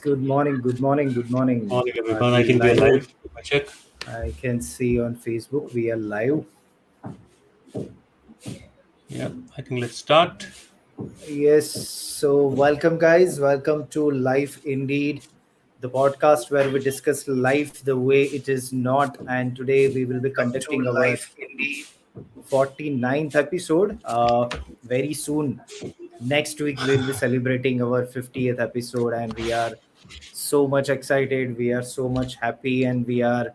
good morning, good morning, good morning. Morning, Are everyone. I we think we are live? live. Let me check. I can see on Facebook we are live. Yeah, I think let's start. Yes, so welcome, guys. Welcome to Life Indeed, the podcast where we discuss life the way it is not. And today we will be Welcome to conducting our Life Indeed. 49th episode. Very soon, next week, we'll be celebrating our 50th episode, and we are so much excited. We are so much happy, and we are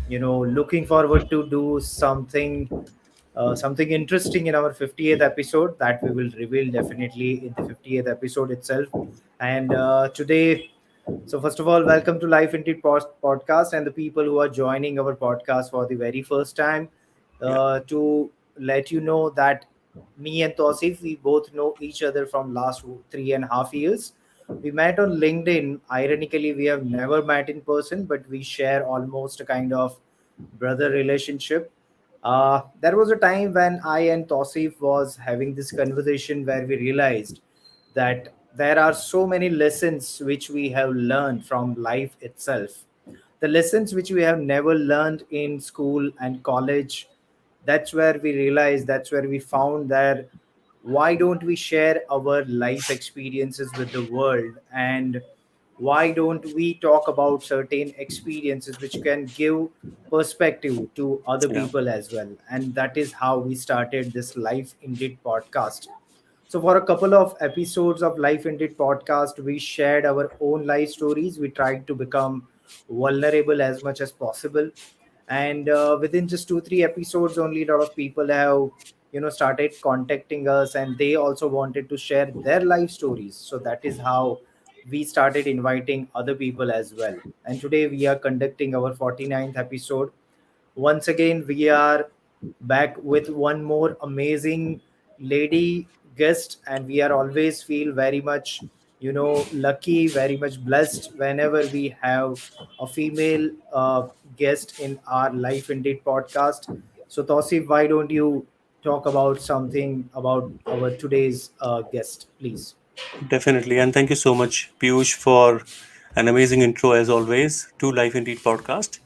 looking forward to do something interesting in our 50th episode that we will reveal definitely in the 50th episode itself. And today, so first of all, welcome to Life Indeed podcast and the people who are joining our podcast for the very first time. Yeah, To let you know that me and Tosif, we both know each other from last 3.5 years. We met on LinkedIn. Ironically, we have never met in person, but we share almost a kind of brother relationship. There was a time when I and Tosif was having this conversation where we realized that there are so many lessons which we have learned from life itself. The lessons which we have never learned in school and college. That's where we realized, that's where we found that why don't we share our life experiences with the world, and why don't we talk about certain experiences which can give perspective to other yeah, people as well. And that is how we started this Life Indeed podcast. So for a couple of episodes of Life Indeed podcast, we shared our own life stories. We tried to become vulnerable as much as possible, and within just 2-3 episodes, only a lot of people have started contacting us, and they also wanted to share their life stories. So that is how we started inviting other people as well. And today we are conducting our 49th episode. Once again, we are back with one more amazing lady guest, and we are always feel very much lucky, very much blessed whenever we have a female guest in our Life Indeed podcast. So Tosif, why don't you talk about something about our today's guest, please? definitely. And thank you so much, Piyush, for an amazing intro as always to Life Indeed podcast.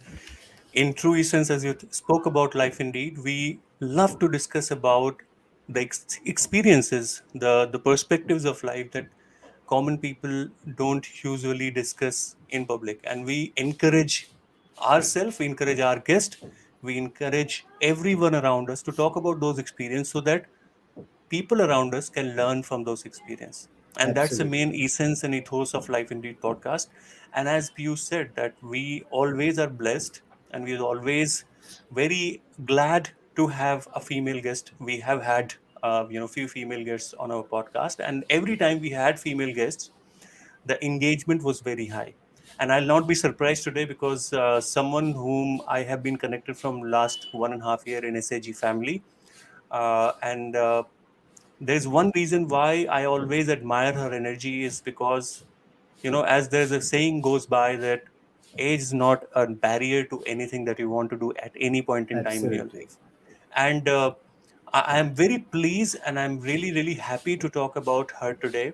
In true essence, as you spoke about Life Indeed, we love to discuss about the experiences, the perspectives of life that common people don't usually discuss in public, and we encourage ourselves, we encourage our guest, we encourage everyone around us to talk about those experiences so that people around us can learn from those experiences. And that's the Absolutely. main essence and ethos of Life Indeed podcast. And as Piyush said, that we always are blessed and we are always very glad to have a female guest. We have had few female guests on our podcast, and every time we had female guests, the engagement was very high. And I'll not be surprised today because someone whom I have been connected from last 1.5 year in SAG family, and there's one reason why I always admire her energy is because, as there's a saying goes by that age is not a barrier to anything that you want to do at any point in time in your Absolutely. life. And I am very pleased and I'm really, really happy to talk about her today.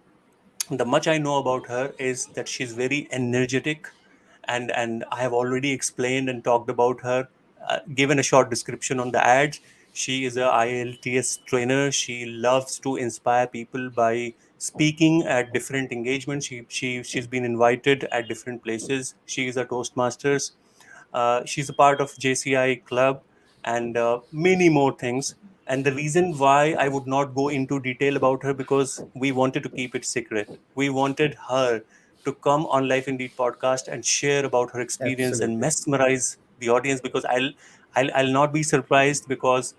The much I know about her is that she's very energetic, and I have already explained and talked about her, given a short description on the ads. She is a IELTS trainer. She loves to inspire people by speaking at different engagements. She's been invited at different places. She is a Toastmasters. She's a part of JCI club and many more things. And the reason why I would not go into detail about her because we wanted to keep it secret. We wanted her to come on Life Indeed podcast and share about her experience and Absolutely. mesmerize the audience because I'll not be surprised because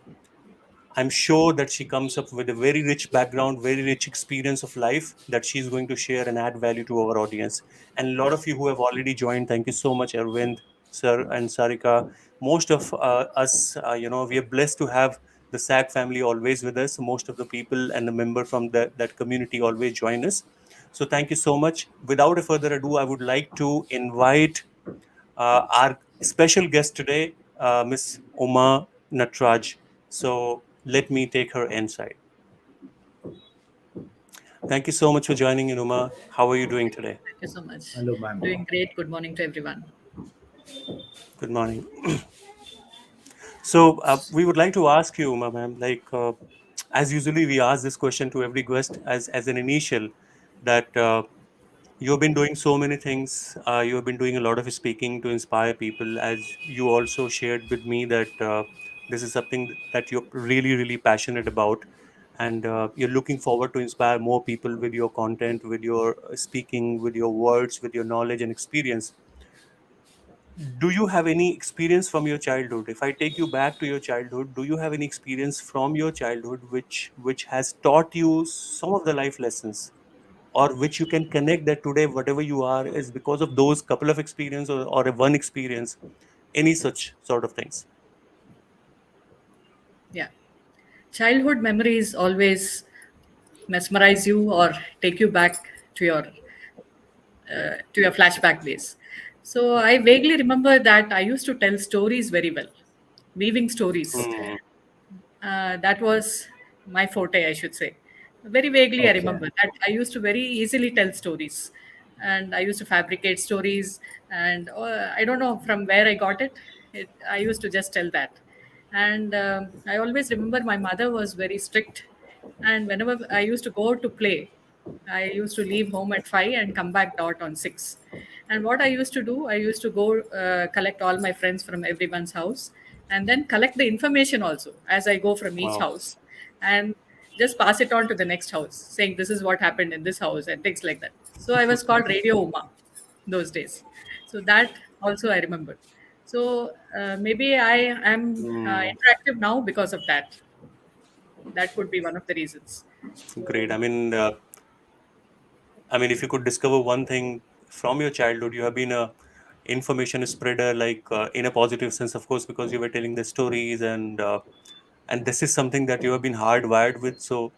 I'm sure that she comes up with a very rich background, very rich experience of life that she's going to share and add value to our audience. And a lot of you who have already joined, thank you so much, Arvind, sir, and Sarika. Most of us, we are blessed to have the SAG family always with us. Most of the people and the member from that community always join us. So thank you so much. Without a further ado, I would like to invite our special guest today, Miss Uma Natraj. So let me take her inside. Thank you so much for joining in, Uma. How are you doing today? Thank you so much. Hello, ma'am. Doing great. Good morning to everyone. Good morning. So we would like to ask you, Uma, ma'am, like as usually we ask this question to every guest as an initial, that you've been doing so many things. You have been doing a lot of speaking to inspire people. As you also shared with me that this is something that you're really, really passionate about, and you're looking forward to inspire more people with your content, with your speaking, with your words, with your knowledge and experience. Do you have any experience from your childhood? If I take you back to your childhood, do you have any experience from your childhood which has taught you some of the life lessons, or which you can connect that today whatever you are is because of those couple of experience, or a one experience, any such sort of things? Yeah. Childhood memories always mesmerize you or take you back to your flashback days. So I vaguely remember that I used to tell stories very well, weaving stories. Hmm. That was my forte, I should say. Very vaguely, I Okay. remember that I used to very easily tell stories, and I used to fabricate stories. And I don't know from where I got it. I used to just tell that, and I always remember my mother was very strict, and whenever I used to go to play, I used to leave home at 5 and come back dot on 6. And what I used to do, I used to go collect all my friends from everyone's house and then collect the information also as I go from each Wow. house and just pass it on to the next house, saying this is what happened in this house and things like that. So I was called Radio Uma those days. So that also I remember. So maybe I am Hmm. interactive now because of that. That could be one of the reasons. Great. So I mean, if you could discover one thing from your childhood, you have been a information spreader, like in a positive sense, of course, because you were telling the stories, and this is something that you have been hardwired with. So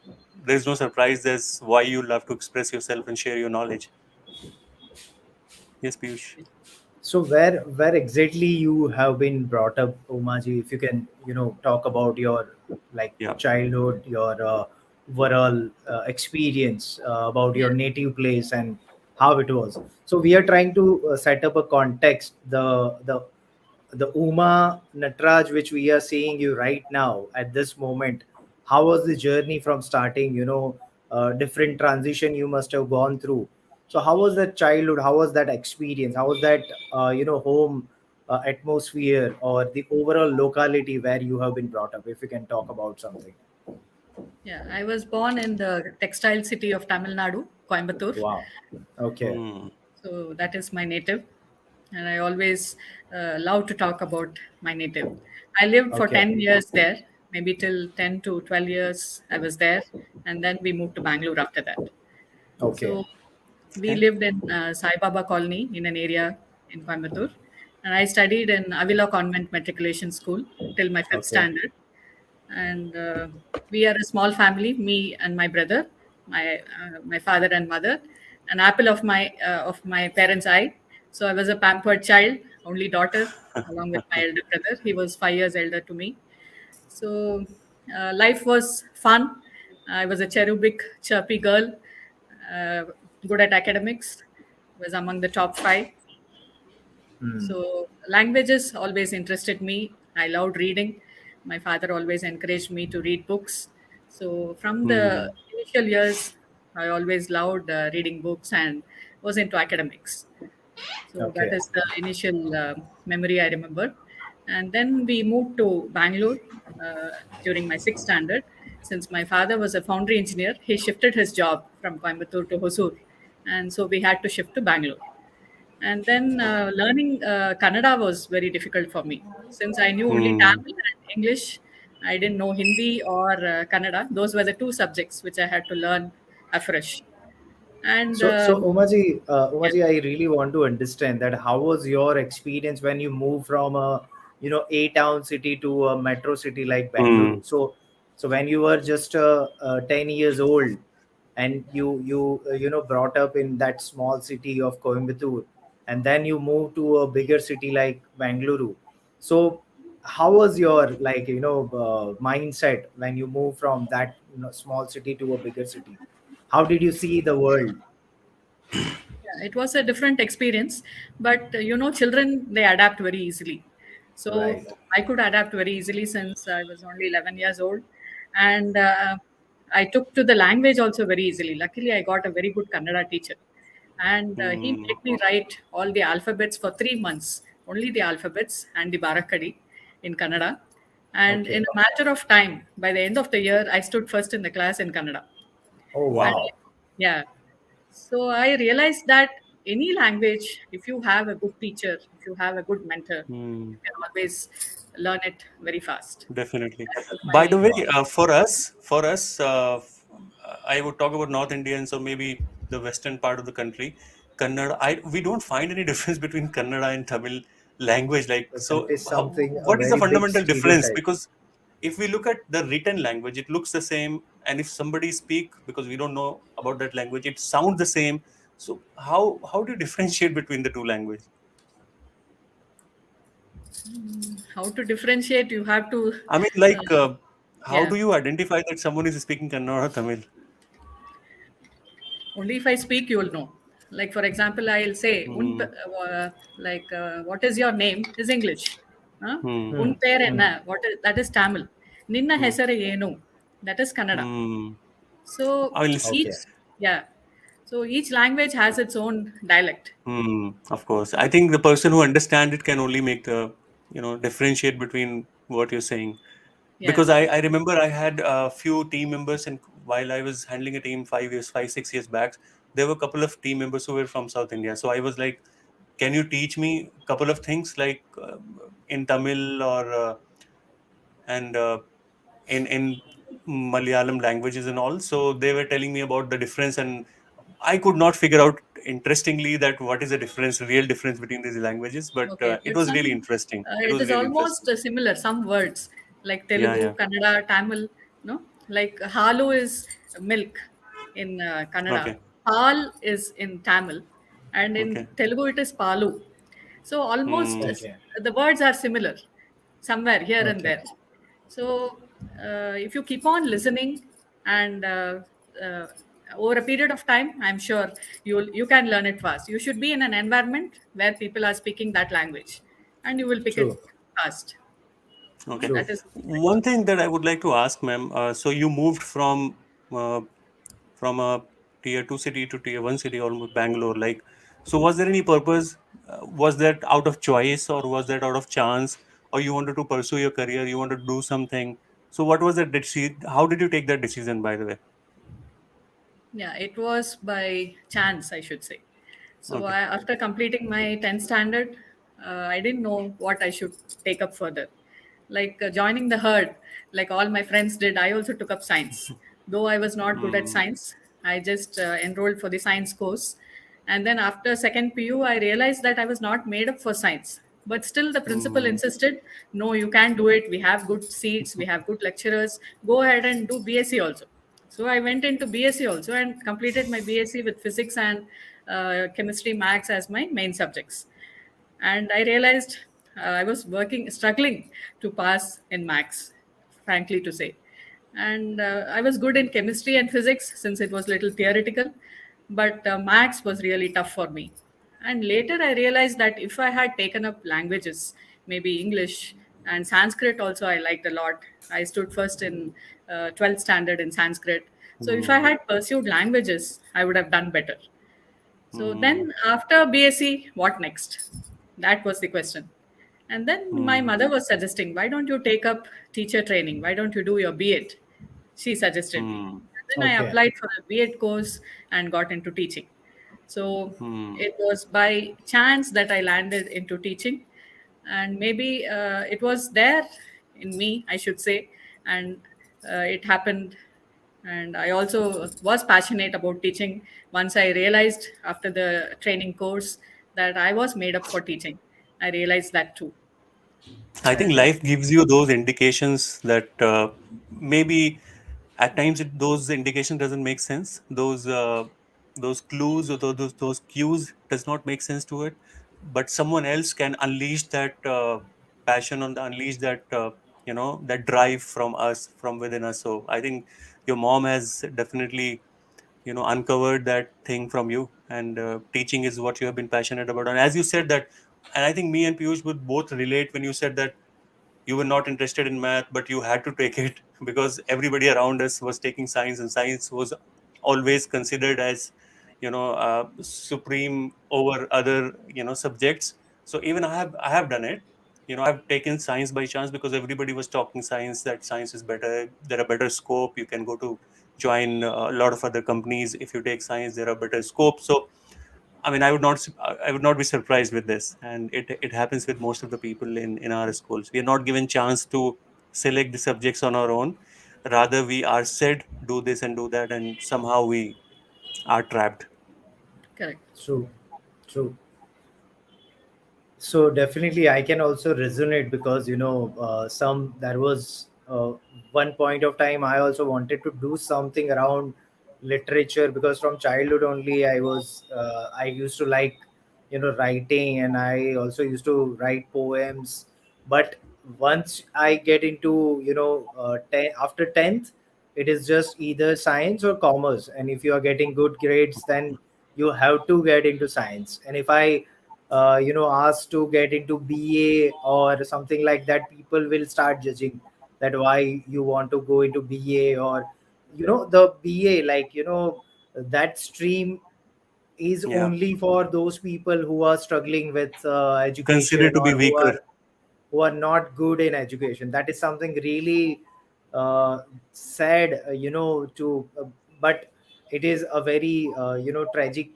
there's no surprise. There's why you love to express yourself and share your knowledge. Yes, Piyush. So where exactly you have been brought up, Umaji? If you can, talk about your like Yeah. childhood, your overall experience about yeah, your native place and how it was. So we are trying to set up a context. The Uma Natraj which we are seeing you right now at this moment. How was the journey from starting? Different transition you must have gone through. So how was that childhood? How was that experience? How was that home atmosphere or the overall locality where you have been brought up? If you can talk about something. yeah. I was born in the textile city of Tamil Nadu, Coimbatore. Wow. Okay. Hmm. So that is my native, and I always love to talk about my native. I lived for Okay. 10 years there, maybe till 10 to 12 years I was there, and then we moved to Bangalore after that. Okay. So we Okay. lived in Sai Baba Colony in an area in Coimbatore, and I studied in Avila Convent Matriculation School till my fifth Okay. standard. And we are a small family, me and my brother, my father and mother, an apple of my parents' eye. So I was a pampered child, only daughter, along with my elder brother. He was 5 years elder to me. So life was fun. I was a cherubic, chirpy girl, uh, good at academics, was among the top 5. Hmm. So languages always interested me. I loved reading. My father always encouraged me to read books. So from the Hmm. initial years, I always loved reading books and was into academics. So that Okay. is the initial memory I remember. And then we moved to Bangalore uh, during my sixth standard. Since my father was a foundry engineer, he shifted his job from Coimbatore to Hosur. And so we had to shift to Bangalore. And then learning Kannada was very difficult for me since I knew only Hmm. Tamil and English. I didn't know Hindi or Kannada. Those were the two subjects which I had to learn afresh. And So yeah, Umaji, I really want to understand that how was your experience when you moved from a a town city to a metro city like Hmm. Bangalore. So when you were just 10 years old and you brought up in that small city of Coimbatore, and then you moved to a bigger city like Bangalore. So how was your mindset when you moved from that small city to a bigger city? How did you see the world? Yeah, it was a different experience, but children, they adapt very easily. So Right. I could adapt very easily since I was only 11 years old, and I took to the language also very easily. Luckily, I got a very good Kannada teacher, and he Hmm. made me write all the alphabets for 3 months, only the alphabets and the Barakadi in Kannada. And in Okay. a matter of time, by the end of the year, I stood first in the class in Kannada. Oh, And wow. yeah, so I realized that any language, if you have a good teacher, if you have a good mentor, Hmm. you can always learn it very fast. Definitely. That was By the my way, for us, I would talk about North Indians or maybe the western part of the country. Kannada, we don't find any difference between Kannada and Tamil language. Like, But that so is how, something, a what is the very big fundamental difference? stereotype. Because if we look at the written language, it looks the same, and if somebody speak because we don't know about that language, it sounds the same. So how do you differentiate between the two languages? how to differentiate. You have to, I mean, uh, like, how yeah. do you identify that someone is speaking Kannada or Tamil? Only if I speak, you will know. Like for example, I'll say, Hmm. what is your name? Is English. Huh? Hmm. Un Hmm. per Hmm. enna? That is Tamil. Ninna Hmm. hesare enu? That is Kannada. Hmm. So I will. each, Okay. yeah. So each language has its own dialect. Hmm. Of course, I think the person who understands it can only make the differentiate between what you're saying. Yeah. Because I remember I had a few team members, and while I was handling a team 5, 6 years back, there were a couple of team members who were from South India. So I was like, "Can you teach me a couple of things like in Tamil or and in Malayalam languages and all?" So they were telling me about the difference, and I could not figure out interestingly that what is the difference, real difference between these languages. But Okay, it but was really interesting. It it was is really almost interesting. similar. Some words like Yeah, Telugu, yeah. Kannada, Tamil, no, like halu is milk in Kannada, Okay, pal is in Tamil, and in okay. Telugu it is palu. So almost Hmm. Okay. the words are similar, somewhere here and Okay. there. So if you keep on listening and uh, over a period of time, I'm sure you can learn it fast. You should be in an environment where people are speaking that language, and you will pick it True. fast. Okay. That True. is One thing that I would like to ask, ma'am. So you moved uh, from a tier two city to tier one city, almost Bangalore. Like, so was there any purpose? Was that out of choice, or was that out of chance, or you wanted to pursue your career? You wanted to do something. So what was that decision? How did you take that decision? By the way. Yeah, it was by chance, I should say. So Okay. after completing my 10th standard, I didn't know what I should take up further. Like joining the herd, like all my friends did, I also took up science. Though I was not good at Hmm. science, I just enrolled for the science course. And then after second PU, I realized that I was not made up for science. But still, the principal Hmm. insisted, no, you can't do it. We have good seats, we have good lecturers. Go ahead and do BSc also. So I went into BSc also and completed my BSc with physics and chemistry, maths as my main subjects. And I realized I was struggling to pass in maths, frankly to say. And I was good in chemistry and physics since it was little theoretical, but maths was really tough for me. And later I realized that if I had taken up languages, maybe English and Sanskrit also I liked a lot. I stood first in 12th standard in Sanskrit. So if I Hmm. had pursued languages, I would have done better. So Hmm. then after BSc, what next? That was the question. And then my Hmm. mother was suggesting, why don't you take up teacher training? Why don't you do your B.Ed? She suggested me. Hmm. And then I Okay. applied for a B.Ed course and got into teaching. So Hmm. it was by chance that I landed into teaching. And maybe it was there in me, I should say. And it happened, and I also was passionate about teaching once I realized after the training course that I was made up for teaching. I realized that too. I think And life gives you those indications that maybe at times those indication doesn't make sense. Those clues or those cues does not make sense to it, but someone else can unleash that passion on the unleash that that drive from us from within us. So I think your mom has definitely uncovered that thing from you, and teaching is what you have been passionate about. And as you said that, and I think me and Piyush would both relate when you said that you were not interested in math, but you had to take it because everybody around us was taking science, and science was always considered as supreme over other subjects. So even I have done it. I've taken science by chance because everybody was talking science, that science is better, there are better scope, you can go to join a lot of other companies if you take science, there are better scope. So I mean, I would not be surprised with this, and it happens with most of the people in our schools. We are not given chance to select the subjects on our own. Rather, we are said do this and do that, and somehow we are trapped. Correct. True, true. So definitely, I can also resonate because some there was one point of time I also wanted to do something around literature because from childhood only I used to like writing, and I also used to write poems. But once I get into after 10th, it is just either science or commerce, and if you are getting good grades, then you have to get into science. And if I asked to get into BA or something like that, people will start judging that why you want to go into BA, or the BA, like that stream is Yeah, only for those people who are struggling with education, considered to be or who weaker. are not good in education. That is something really sad, but it is a very tragic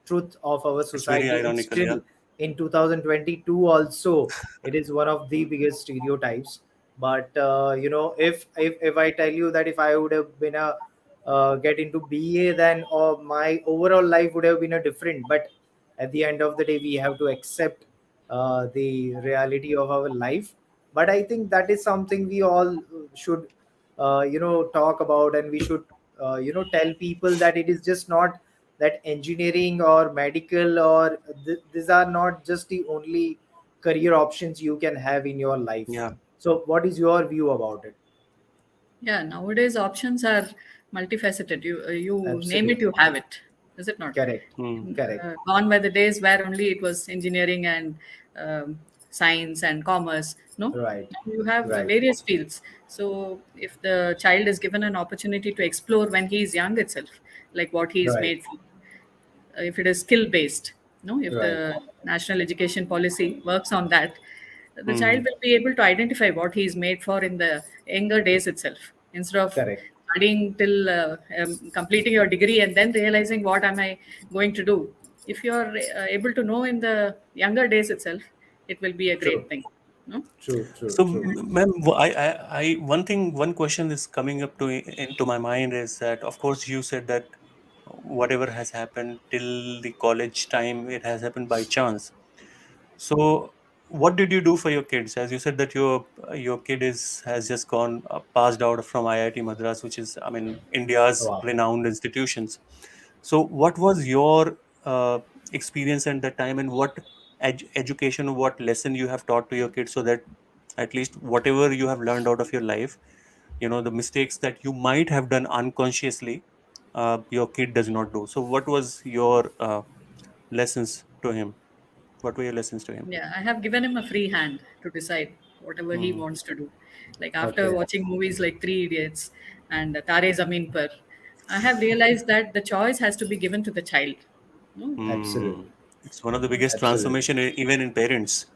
truth of our It's very society. And ironical. Yeah, still in 2022 also, it is one of the biggest stereotypes. But if I tell you that if I would have been a get into BA, then my overall life would have been a different. But at the end of the day, we have to accept the reality of our life. But I think that is something we all should talk about, and we should tell people that it is just not that engineering or medical or these are not just the only career options you can have in your life. yeah, So what is your view about it? Yeah, nowadays options are multifaceted. You name it, Absolutely. you have it. Is it not? Correct. mm, Correct. Gone by the days where only it was engineering and science and commerce. No, Right. now you have Right. various fields. So if the child is given an opportunity to explore when he is young itself, like what he is Right. made for, if it is skill based, no, if Right. the national education policy works on that, the child mm, will be able to identify what he is made for in the younger days itself, instead of Correct. studying till completing your degree and then realizing what am I going to do. If you are able to know in the younger days itself, it will be a True. great thing, no? True. True. So, True. ma'am, one question is coming up into my mind is that, of course, you said that whatever has happened till the college time, it has happened by chance. So, what did you do for your kids? As you said that your kid has just gone passed out from IIT Madras, which is, I mean, India's Wow. renowned institutions. So, what was your experience at that time, and what education, what lesson you have taught to your kids, so that at least whatever you have learned out of your life, the mistakes that you might have done unconsciously, your kid does not do. So, what was your lessons to him? What were your lessons to him? Yeah, I have given him a free hand to decide whatever he Mm, wants to do. Like after Okay. watching movies like Three Idiots and Tare Zameen Par, I have realized that the choice has to be given to the child. No? mm. Absolutely. It's one of the biggest Absolutely. transformation even in parents.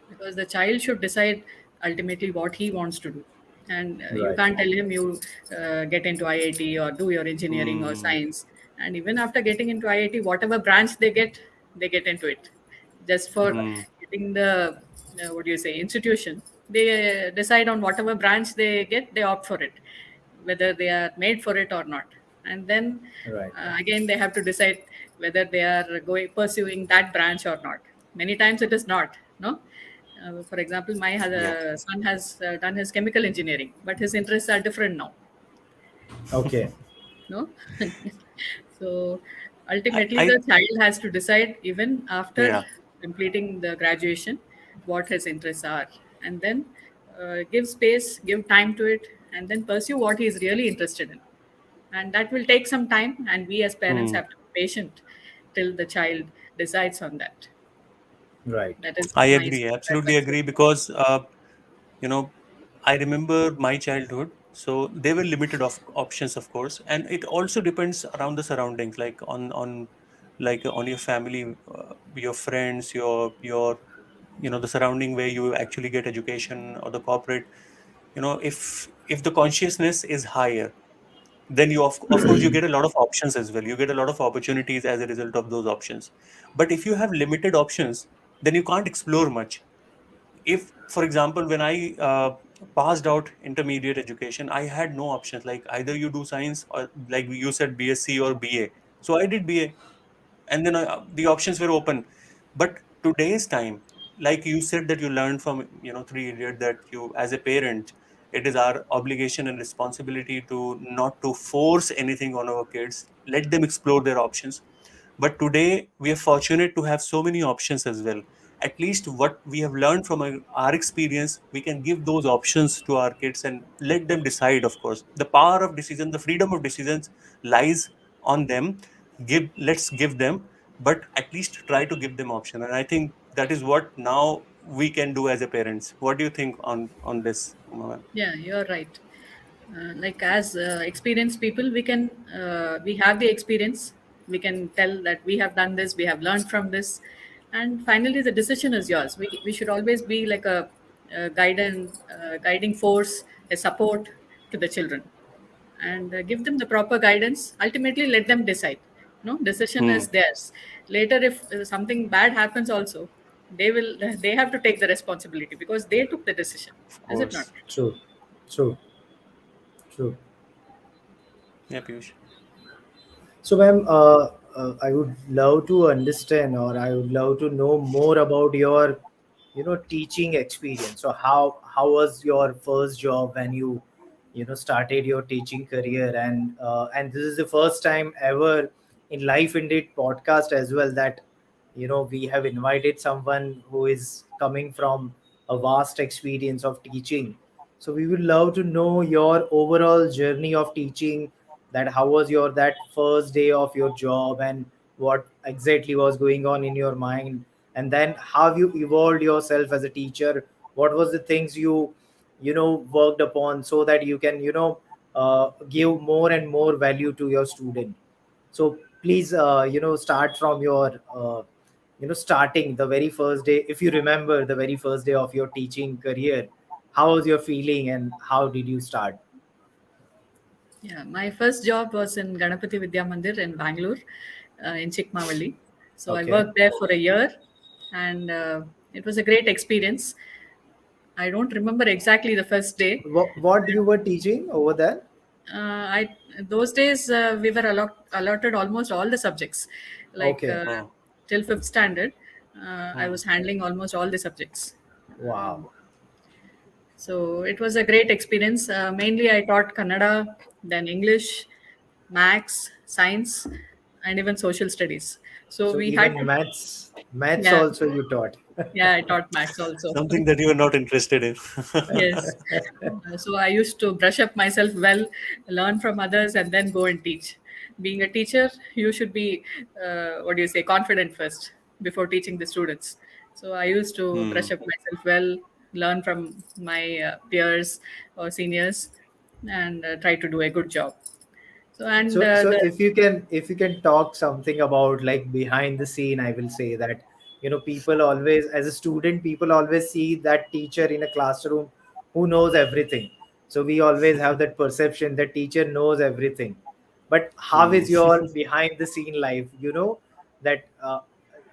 Because the child should decide ultimately what he wants to do, and you Right. can't tell him you get into IIT or do your engineering or Mm, science. And even after getting into IIT, whatever branch they get into it just for mm, getting the what do you say, institution. They decide on whatever branch they get, they opt for it, whether they are made for it or not. And then Right. again they have to decide whether they are going pursuing that branch or not. Many times it is not, no. For example, my yeah, son has done his chemical engineering, but his interests are different now, Okay. no. So I, ultimately I the child has to decide even after yeah. completing the graduation what his interests are, and then give space, give time to it, and then pursue what he is really interested in. and that will take some time, and we as parents Hmm. have to be patient till the child decides on that. Right. That is I my agree, absolutely advice. agree, because you know, I remember my childhood, so there were limited of options, of course, and it also depends around the surroundings, like on like on your family, your friends, your the surrounding where you actually get education, or the corporate. If the consciousness is higher, then of course you get a lot of options as well. You get a lot of opportunities as a result of those options. But if you have limited options, then you can't explore much. If, for example, when I passed out intermediate education, I had no options, like either you do science, or like you said, BSc or BA. So I did BA, and then the options were open. But today's time, like you said, that you learned from Three Idiot, that you, as a parent, it is our obligation and responsibility to not to force anything on our kids, let them explore their options. But today we are fortunate to have so many options as well. At least what we have learned from our experience, we can give those options to our kids and let them decide. Of course, the power of decision, the freedom of decisions lies on them. Let's give them, but at least try to give them option. And I think that is what now we can do as a parents. What do you think on this, Uma ma'am? Yeah, you're right. Like as experienced people, we have the experience. We can tell that we have done this, we have learned from this, and finally the decision is yours. We should always be like a guiding force, a support to the children, and give them the proper guidance. Ultimately, let them decide. No, decision Hmm. is theirs. Later, if something bad happens, also they have to take the responsibility because they took the decision. Of Is it not? course. True. True. True. Yeah, Piyush. So, ma'am, I would love to understand, or I would love to know more about your, teaching experience. So, how was your first job when you, started your teaching career? And this is the first time ever in Life Indeed podcast as well that, we have invited someone who is coming from a vast experience of teaching. So, we would love to know your overall journey of teaching, that how was your that first day of your job, and what exactly was going on in your mind, and then how you evolved yourself as a teacher. What was the things you worked upon so that you can give more and more value to your student. So please start from your starting the very first day, if you remember the very first day of your teaching career. How was your feeling and how did you start? Yeah, my first job was in Ganapati Vidya Mandir in Bangalore, in Chikmavalli. So I Okay. worked there for a year, and it was a great experience. I don't remember exactly the first day. What you were teaching over there? I those days we were allotted almost all the subjects, like Okay. Oh. till fifth standard. I Hmm. was handling almost all the subjects. Um, Wow. So it was a great experience. Mainly, I taught Kannada, then English, Maths, Science, and even Social Studies. So So we had even to, maths yeah, also you taught. yeah, I taught Maths also. Something that you are not interested in. Yes. So I used to brush up myself well, learn from others, and then go and teach. Being a teacher, you should be, what do you say, confident first before teaching the students. So I used to Hmm. brush up myself well, learn from my peers or seniors, and try to do a good job. So, and So the if you can talk something about like behind the scene, I will say that people always, as a student, people always see that teacher in a classroom who knows everything. So we always have that perception that teacher knows everything. But how Hmm. is your behind the scene life? That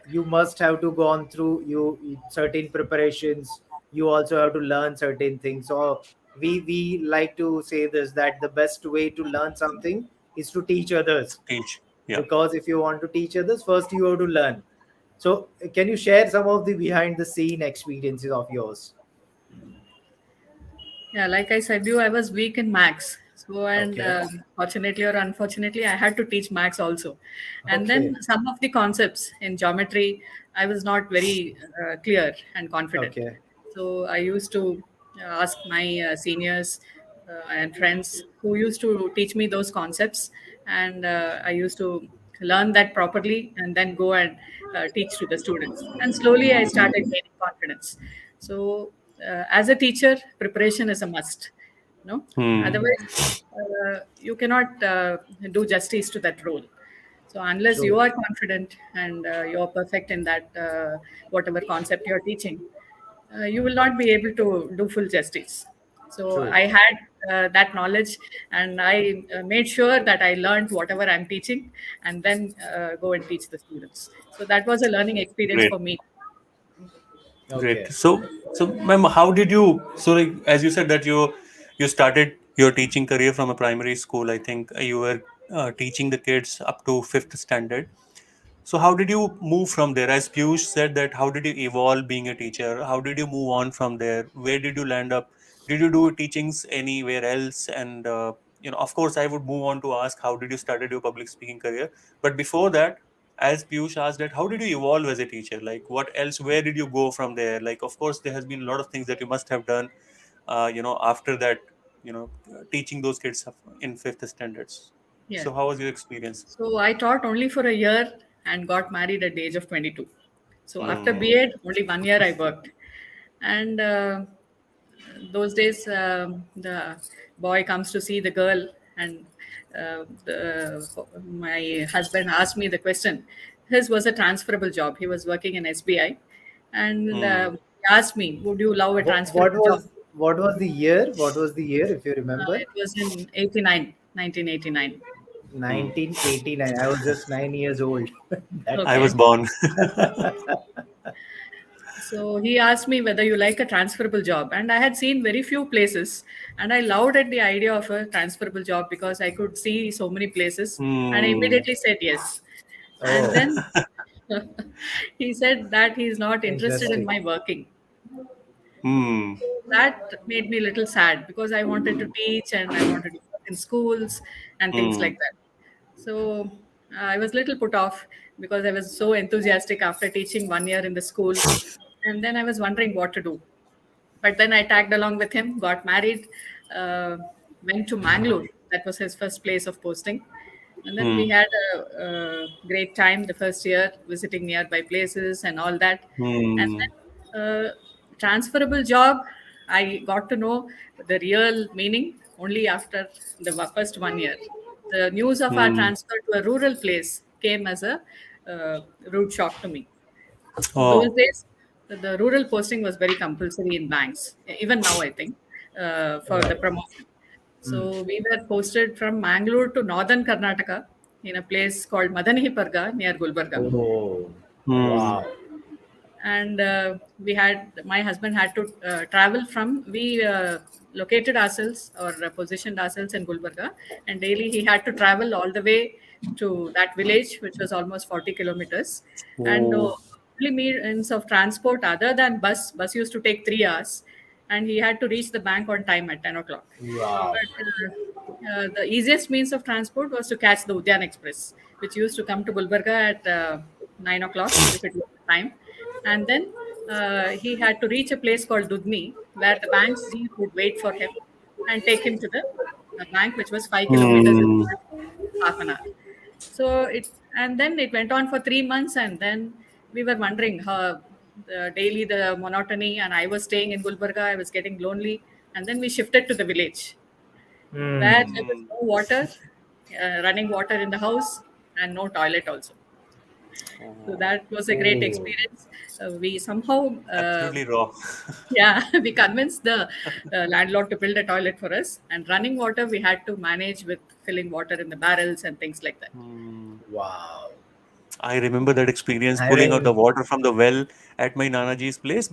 you must have to go on through certain preparations. You also have to learn certain things. So we like to say this, that the best way to learn something is to teach others, Teach. Yeah. because if you want to teach others, first you have to learn. So can you share some of the behind the scene experiences of yours? Yeah, like I said, I was weak in max. So, and Okay. fortunately or unfortunately, I had to teach max also. And Okay. then some of the concepts in geometry, I was not very clear and confident. Okay. So, I used to ask my seniors, and friends who used to teach me those concepts, and I used to learn that properly and then go and teach to the students. And slowly I started gaining confidence. So, as a teacher, preparation is a must. No, Hmm. otherwise you cannot do justice to that role. So unless you True, are confident and you're perfect in that whatever concept you're teaching, you will not be able to do full justice. So true. I had that knowledge, and I made sure that I learned whatever I'm teaching, and then go and teach the students. So that was a learning experience Great. for me. Great. Okay. So, ma'am, how did you? So, like, as you said that you started your teaching career from a primary school. I think you were teaching the kids up to fifth standard. So, how did you move from there? As Piyush said, that how did you evolve being a teacher? How did you move on from there? Where did you land up? Did you do teachings anywhere else? And of course, I would move on to ask how did you started your public speaking career. But before that, as Piyush asked that, how did you evolve as a teacher? Like, what else? Where did you go from there? Like, of course, there has been a lot of things that you must have done. After that, teaching those kids in fifth standards. Yeah. So, how was your experience? So I taught only for a year and got married at the age of 22. So after Hmm. B.Ed, only 1 year I worked. And those days, the boy comes to see the girl, and my husband asked me the question. His was a transferable job. He was working in SBI, and Hmm. he asked me, "Would you love a What transferable job?" was the year? What was the year, if you remember? It was in 89, 1989. 1989. I was just 9 years old that I was Okay. time. born. So he asked me whether you like a transferable job, and I had seen very few places, and I loved at the idea of a transferable job because I could see so many places, and I Hmm. immediately said yes. And Oh, then he said that he's not interested in interesting. my working. Hmm. That made me a little sad because I wanted to teach and I wanted to work in schools and things Hmm. like that. So I was little put off because I was so enthusiastic after teaching 1 year in the school, and then I was wondering what to do. But then I tagged along with him, got married, uh, went to Mangalore. That was his first place of posting. And then we Hmm. had a great time the first year, visiting nearby places and all that. And Hmm. then transferable job, I got to know the real meaning only after the first 1 year. The news of our Hmm. transfer to a rural place came as a uh, rude shock to me. So those Oh. days, the rural posting was very compulsory in banks. Even now, I think, for the Right. promotion. Hmm. So we were posted from Mangalore to northern Karnataka in a place called Madanihiparga near Gulbarga. Oh, Hmm. wow. And we had my husband had to travel from we located ourselves or positioned ourselves in Gulbarga, and daily he had to travel all the way to that village, which was almost 40 kilometers. And Oh. only means of transport other than bus used to take 3 hours, and he had to reach the bank on time at 10 o'clock. Wow. But the easiest means of transport was to catch the Udyan Express, which used to come to Gulbarga at 9 o'clock if it was time. And then he had to reach a place called Dudni, where the bank's jeep would wait for him and take him to the bank, which was 5 kilometers in Hmm. half an hour. So and then it went on for 3 months, and then we were wondering how daily the monotony, and I was staying in Gulbarga, I was getting lonely, and then we shifted to the village where Hmm. there was Hmm. no water, running water in the house, and no toilet also. So Oh. that was a great Oh, experience. We somehow, Absolutely raw. yeah, we convinced the landlord to build a toilet for us. And running water, we had to manage with filling water in the barrels and things like that. Hmm. wow. I remember that experience I pulling out the mean, water from the well at my Nanaji's place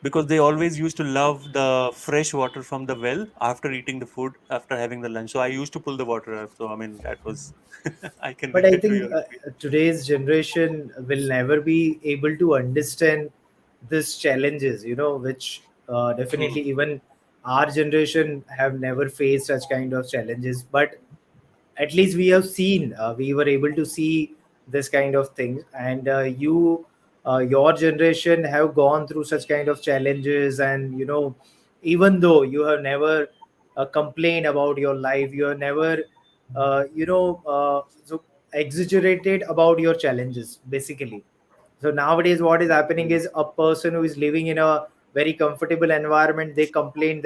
because they always used to love the fresh water from the well after eating the food, after having the lunch. So I used to pull the water up. So, I mean, that was, I can but I relate to think your experience. today's generation will never be able to understand these challenges, which Hmm. definitely even our generation have never faced such kind of challenges. But at least we were able to see this kind of things, and your generation have gone through such kind of challenges, and even though you have never complain about your life. You are never so exaggerated about your challenges basically. So nowadays what is happening is a person who is living in a very comfortable environment, they complain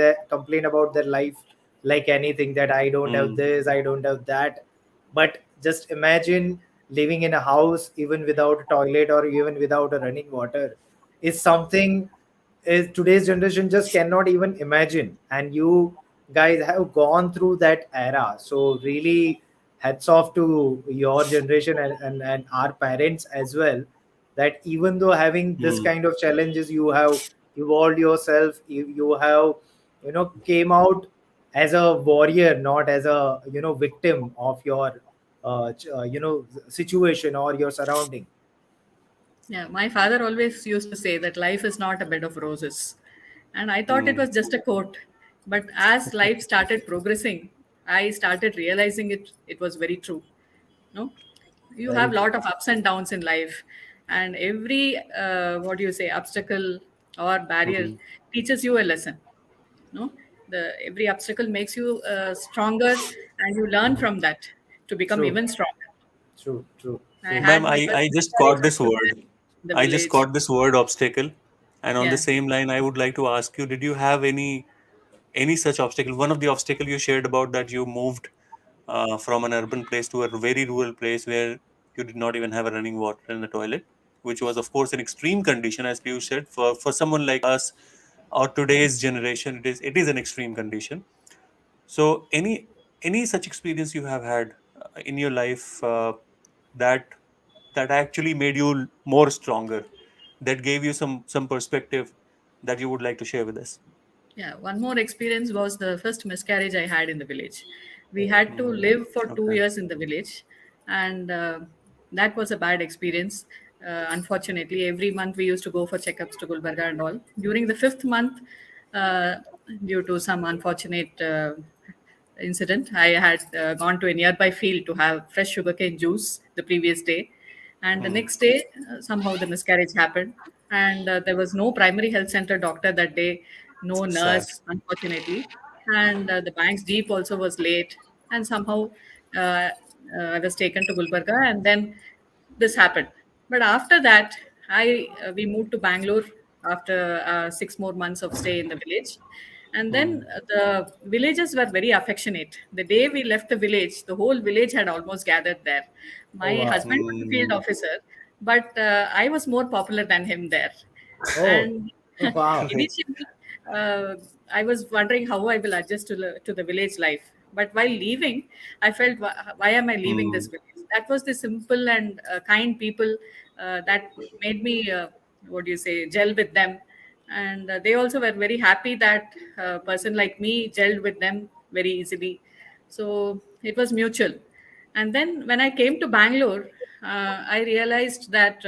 about their life like anything, that I don't have Hmm. this, I don't have that. But just imagine living in a house even without a toilet or even without a running water is something is today's generation just cannot even imagine. And you guys have gone through that era, so really hats off to your generation and our parents as well, that even though having this Hmm. kind of challenges, you have evolved yourself, you have came out as a warrior, not as a victim of your situation or your surrounding. Yeah, my father always used to say that life is not a bed of roses. And I thought it Hmm. was just a quote. But as life started progressing, I started realizing it was very true. No? You Very have a true. lot of ups and downs in life. And every, what do you say, obstacle or barrier Hmm. teaches you a lesson. No? Every obstacle makes you stronger, and you learn from that to become True. even stronger. True. True. I True. had Ma'am, my first I just miscarriage caught this also there word. in the I just village. caught this word obstacle. And on the Yeah. same line, I would like to ask you, did you have any such obstacle? One of the obstacle you shared about that you moved from an urban place to a very rural place where you did not even have a running water in the toilet, which was of course an extreme condition, as you said, for someone like us or today's generation, it is an extreme condition. So any such experience you have had in your life that that actually made you more stronger, that gave you some perspective that you would like to share with us? Yeah, one more experience was the first miscarriage I had in the village. We had to Hmm. live for two Okay. years in the village, and that was a bad experience. Unfortunately, every month we used to go for checkups to Gulbarga and all. During the fifth month, uh, due to some unfortunate incident, I had gone to a nearby field to have fresh sugarcane juice the previous day. And the Hmm. next day, somehow the miscarriage happened. And there was no primary health center doctor that day, no Sad. nurse, unfortunately. And the bank's jeep also was late. And somehow uh, I was taken to Gulbarga, and then this happened. But after that, I we moved to Bangalore after 6 more months of stay in the village. And Hmm. then the villagers were very affectionate. The day we left the village, the whole village had almost gathered there. Oh My wow. husband was a field Hmm. officer, but I was more popular than him there. Oh. And Oh wow. initially, uh, I was wondering how I will adjust to the village life. But while leaving, I felt, why am I leaving this Hmm. village? That was the simple and kind people that made me, what do you say, gel with them. And they also were very happy that a person like me gelled with them very easily. So it was mutual. And then when I came to Bangalore, I realized that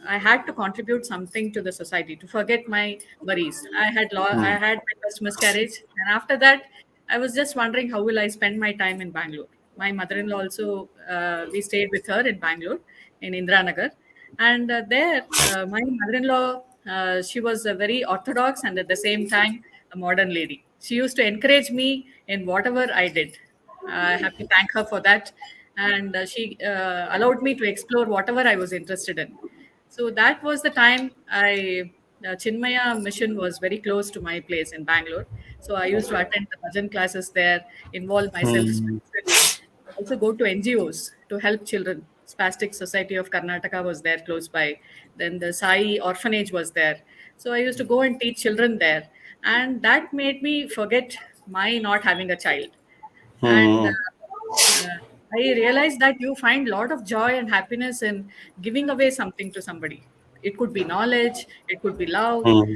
I had to contribute something to the society to forget my worries. I Hmm. had my first miscarriage, and after that, I was just wondering how will I spend my time in Bangalore. My mother-in-law also, we stayed with her in Bangalore in Indranagar, and there my mother-in-law, she was a very orthodox and at the same time a modern lady. She used to encourage me in whatever I did. I have to thank her for that, and she allowed me to explore whatever I was interested in. So that was the time Chinmaya mission was very close to my place in Bangalore. So I used to Okay. attend the bhajan classes there, involve myself Hmm. spiritually, also go to NGOs to help children. Spastic Society of Karnataka was there close by. Then the Sai orphanage was there. So I used to go and teach children there. And that made me forget my not having a child. And Hmm. I realized that you find a lot of joy and happiness in giving away something to somebody. It could be knowledge, it could be love. Hmm.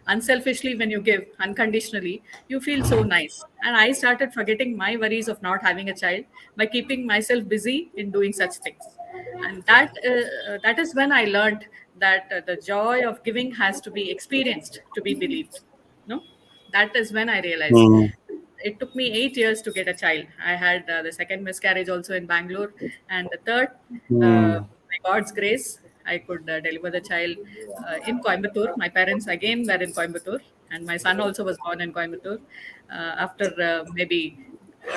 Unselfishly, when you give unconditionally, you feel so nice. And I started forgetting my worries of not having a child by keeping myself busy in doing such things. And that is when I learned that the joy of giving has to be experienced to be believed. No, that is when I realized. Hmm. It took me 8 years to get a child. I had the second miscarriage also in Bangalore, and the third, Hmm. by God's grace, I could deliver the child in Coimbatore. My parents again were in Coimbatore, and my son also was born in Coimbatore. After maybe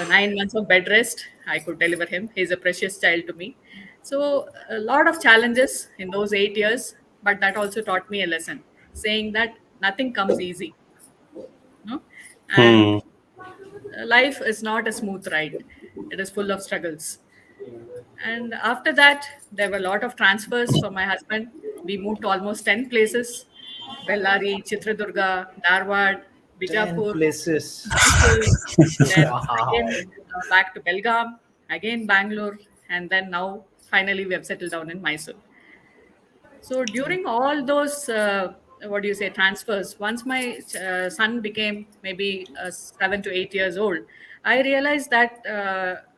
9 months of bed rest, I could deliver him. He's a precious child to me. So, a lot of challenges in those 8 years, but that also taught me a lesson, saying that nothing comes easy, no? And Hmm. life is not a smooth ride, it is full of struggles. And after that, there were a lot of transfers for my husband. We moved to almost 10 places: Bellary, Chitradurga, Dharwad, 10 Bijapur, places. Mysore, then Wow. again back to Belgaum, again Bangalore, and then now finally we have settled down in Mysore. So during all those, what do you say, transfers, once my son became maybe 7 to 8 years old, I realized that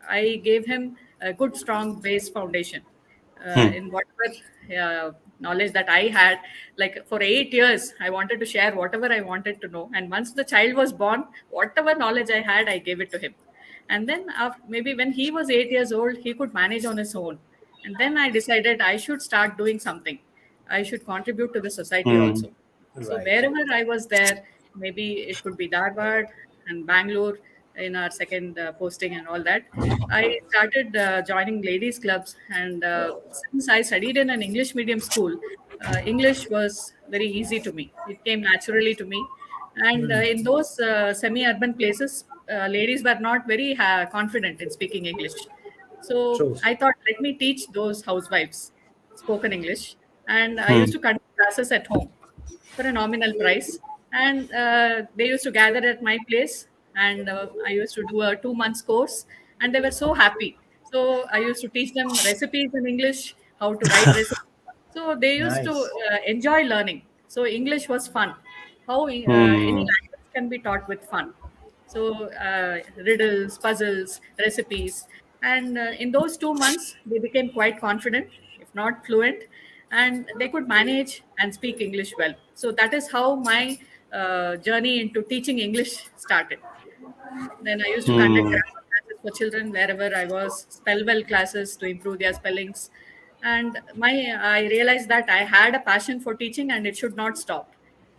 I gave him a good, strong base foundation Hmm. in whatever knowledge that I had. Like for 8 years, I wanted to share whatever I wanted to know. And once the child was born, whatever knowledge I had, I gave it to him. And then maybe when he was 8 years old, he could manage on his own. And then I decided I should start doing something. I should contribute to the society Hmm. also. So Right. wherever I was there, maybe it could be Dharwad and Bangalore in our second posting and all that. I started joining ladies clubs, and since I studied in an English medium school, English was very easy to me. It came naturally to me, and Hmm. in those semi-urban places, ladies were not very confident in speaking English. So True. I thought, let me teach those housewives spoken English. And I Hmm. used to conduct classes at home for a nominal price. And they used to gather at my place, and I used to do a 2 months course, and they were so happy. So I used to teach them recipes in English, how to write recipes. So they used to Nice. enjoy learning. So English was fun. How any Hmm. language can be taught with fun. So riddles, puzzles, recipes, and in those 2 months they became quite confident, if not fluent, and they could manage and speak English well. So that is how my journey into teaching English started. Then I used to conduct Hmm. grammar classes for children wherever I was, spell well classes to improve their spellings. And I realized that I had a passion for teaching and it should not stop.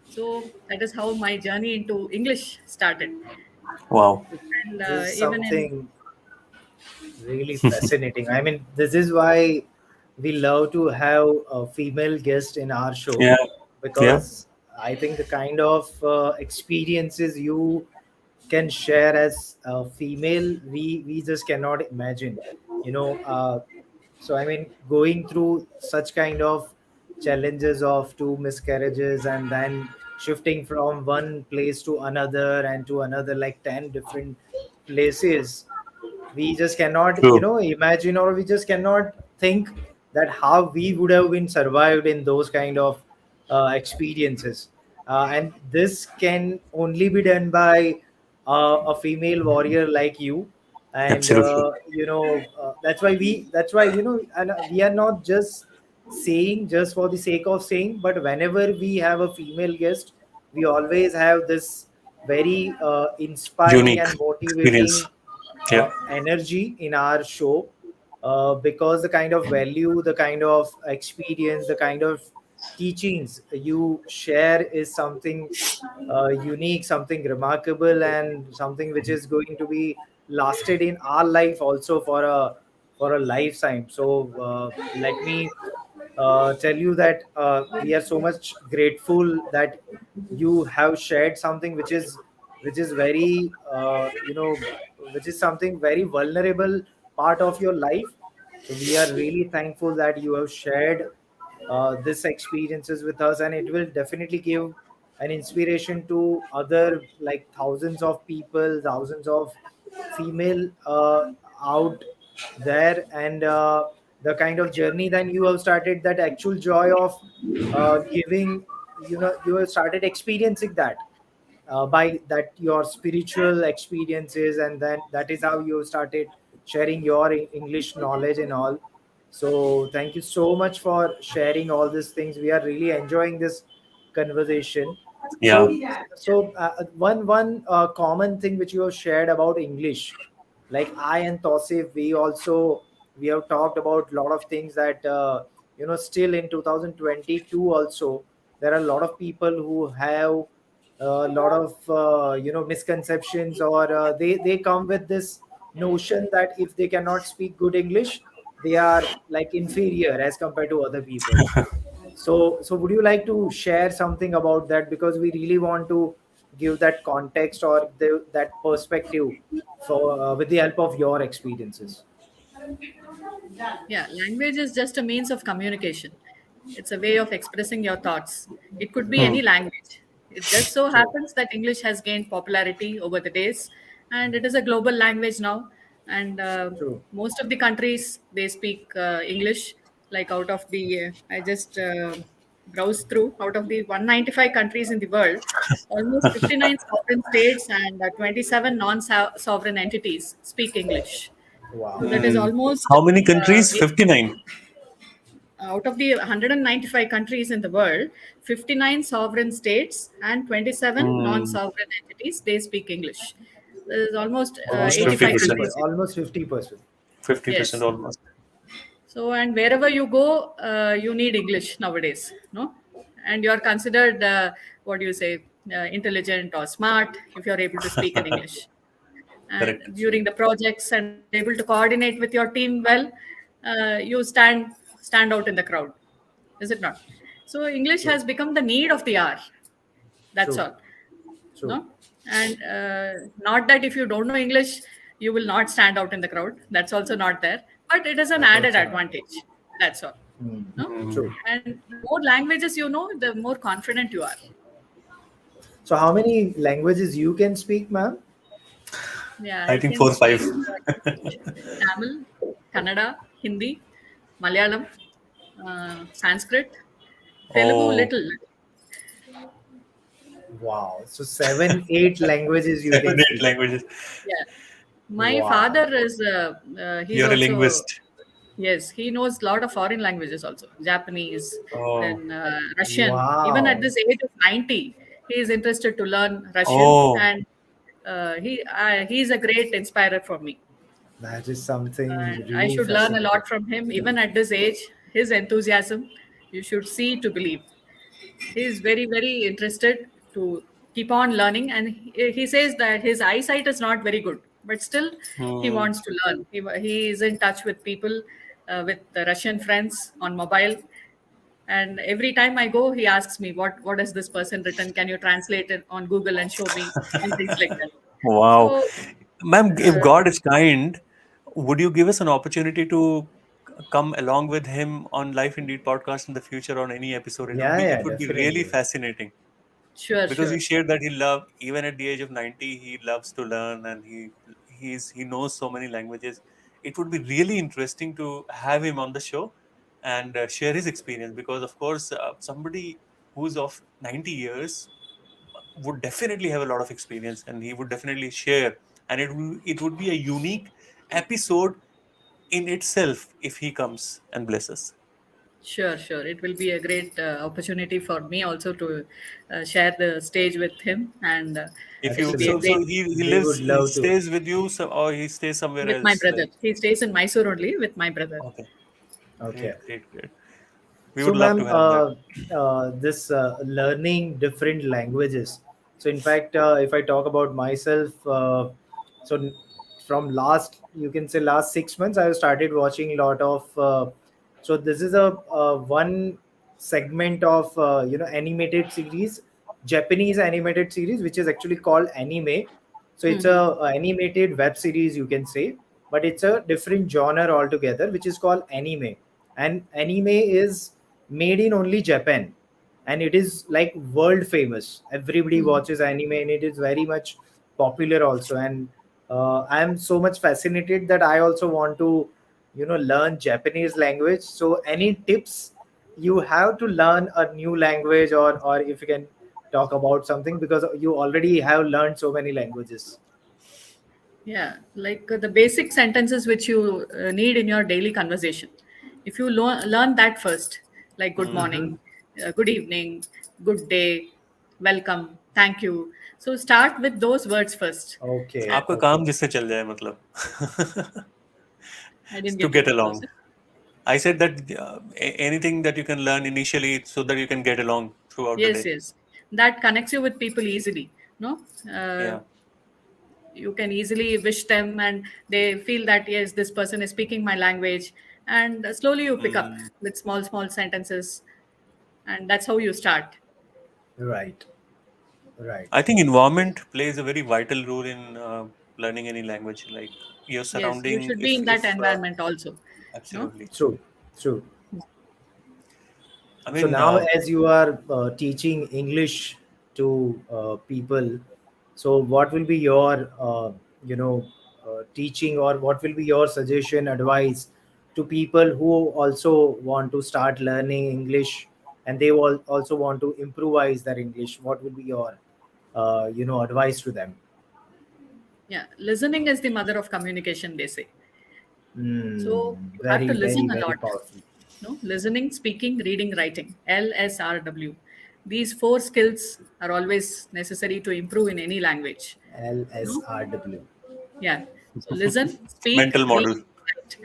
So that is how my journey into English started. Wow. And This is even in something really fascinating. I mean, this is why we love to have a female guest in our show, Yeah. Yeah. because I think the kind of experiences you can share as a female, we just cannot imagine. You know, so I mean, going through such kind of challenges of two miscarriages and then shifting from one place to another and to another, like 10 different places, we just cannot True. imagine, or we just cannot think that how we would have been survived in those kind of experiences, and this can only be done by a female warrior like you. And Absolutely. that's why and we are not just saying just for the sake of saying, but whenever we have a female guest, we always have this very inspiring Unique and experience. motivating Yeah. energy in our show, because the kind of value, the kind of experience, the kind of teachings you share is something unique, something remarkable, and something which is going to be lasted in our life also for a lifetime. So let me tell you that we are so much grateful that you have shared something which is very which is something very vulnerable part of your life. So we are really thankful that you have shared this experiences with us, and it will definitely give an inspiration to other, like thousands of people, thousands of female out there. And the kind of journey then you have started, that actual joy of giving, you have started experiencing that by that your spiritual experiences, and then that is how you started sharing your English knowledge and all. So thank you so much for sharing all these things. We are really enjoying this conversation. Yeah. So one common thing which you have shared about English, like I and Tosif, we have talked about a lot of things that still in 2022 also, there are a lot of people who have a lot of misconceptions, or they come with this notion that if they cannot speak good English, they are like inferior as compared to other people. So would you like to share something about that, because we really want to give that context or that perspective for with the help of your experiences. Yeah, language is just a means of communication. It's a way of expressing your thoughts. It could be Hmm. any language. It just so True. happens that English has gained popularity over the days, and it is a global language now. And True. most of the countries they speak English. Like out of the, I just browsed through out of the 195 countries in the world, almost 59 sovereign states and 27 non-sovereign entities speak English. So Wow. that is And almost how many countries? 59. out of the 195 countries in the world, 59 sovereign states and 27 Hmm. non-sovereign entities, they speak English. There is almost Almost Almost 85 50 50%. countries. almost 50%. 50% Yes. almost. So, and wherever you go, you need English nowadays, no? And you're considered, what do you say, intelligent or smart if you're able to speak in English. And Correct. during the projects and able to coordinate with your team well, you stand out in the crowd, is it not? So English True. has become the need of the hour. That's True. all, True. no? And not that if you don't know English, you will not stand out in the crowd. That's also not there. But it is an That's added also not. advantage. That's all, Hmm. no? Hmm. True. And the more languages you know, the more confident you are. So how many languages you can speak, ma'am? Yeah, I I think can 4 5. speak English, Tamil, Kannada, Hindi, Malayalam, Sanskrit, Telugu, Oh, little. Wow. So 7, 8 languages you can 7 8 speak. languages. Yeah. My Wow. father is, he's You're a also, linguist. yes, he knows a lot of foreign languages also, Japanese, Oh. then Russian. Even at Wow. this age of 90, he is interested to learn Russian, Oh. and he's a great inspirer for me. That is something And I really should learn a fascinating. lot from him, even at this age. His enthusiasm, you should see to believe. He is very, very interested to keep on learning, and he says that his eyesight is not very good, but still he Hmm. wants to learn. He is in touch with people, with the Russian friends on mobile, and every time I go, he asks me, what has this person written? Can you translate it on Google and show me, and things like that. Wow. So Ma'am, if uh, God is kind, would you give us an opportunity to come along with him on Life Indeed podcast in the future on any episode? Yeah, It yeah, would be really definitely. fascinating sure, because he sure. shared that he loved, even at the age of 90, he loves to learn and he knows so many languages. It would be really interesting to have him on the show and share his experience because, of course, somebody who's of 90 years would definitely have a lot of experience and he would definitely share, and it would be a unique episode in itself if he comes and bless us. Sure, sure. It will be a great opportunity for me also to share the stage with him, and If it will you be a so Absolutely. great he We lives, would he love to. stays with you, so, or he stays somewhere with my else, brother. like. He stays in Mysore only with my brother. Okay. Okay. Great. We So, would love to ma'am, have that. this learning different languages. So, in fact, if I talk about myself, so from last, you can say last 6 months, I have started watching a lot of. So, this is a one segment of animated series, Japanese animated series, which is actually called anime. So, it's Hmm. a animated web series, you can say, but it's a different genre altogether, which is called anime. And anime is made in only Japan, and it is like world famous. Everybody Hmm. watches anime, and it is very much popular also. And I am so much fascinated that I also want to, learn Japanese language. So, any tips you have to learn a new language, or if you can talk about something, because you already have learned so many languages. Yeah, like the basic sentences which you need in your daily conversation. If you learn that first, like good Hmm. Mm-hmm. morning, good evening, good day, welcome, thank you. So start with those words first. Okay, And आपका okay. काम जिससे चल जाए मतलब I didn't to get you. get What was along. it? I said that anything that you can learn initially so that you can get along throughout the Yes, day. yes. That connects you with people easily. No, Yeah. you can easily wish them, and they feel that yes, this person is speaking my language, and slowly you pick up Mm. with small, small sentences, and that's how you start. Right. Right. I think environment plays a very vital role in learning any language. Like your Yes, you surrounding, should be in that if environment also. No. absolutely. True. True. I So mean, now, as you are teaching English to people, so what will be your, teaching, or what will be your suggestion, advice to people who also want to start learning English, and they will also want to improvise their English? What will be your, advice to them? Yeah, listening is the mother of communication, they say. So you have to Very, listen very, a very lot. powerful. No, listening, speaking, reading, writing. LSRW. These four skills are always necessary to improve in any language. No, LSRW. yeah. So listen, speak, mental read, model. write.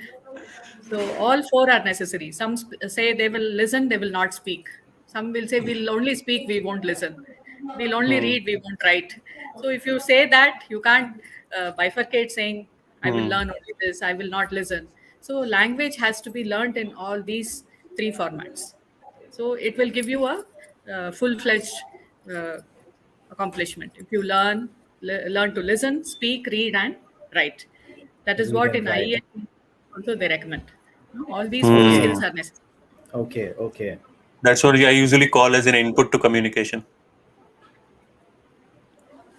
So all four are necessary. Some say they will listen, they will not speak. Some will say we'll only speak, we won't listen. We'll only Hmm. read, we won't write. So if you say that, you can't bifurcate saying I will Hmm. learn only this, I will not listen. So language has to be learned in all these three formats. So it will give you a full-fledged uh, accomplishment if you learn to listen, speak, read, and write. That is Read what and in write. IEL also they recommend. No, all these four Okay. skills Hmm. are necessary. Okay. Okay. That's what I usually call as an input to communication.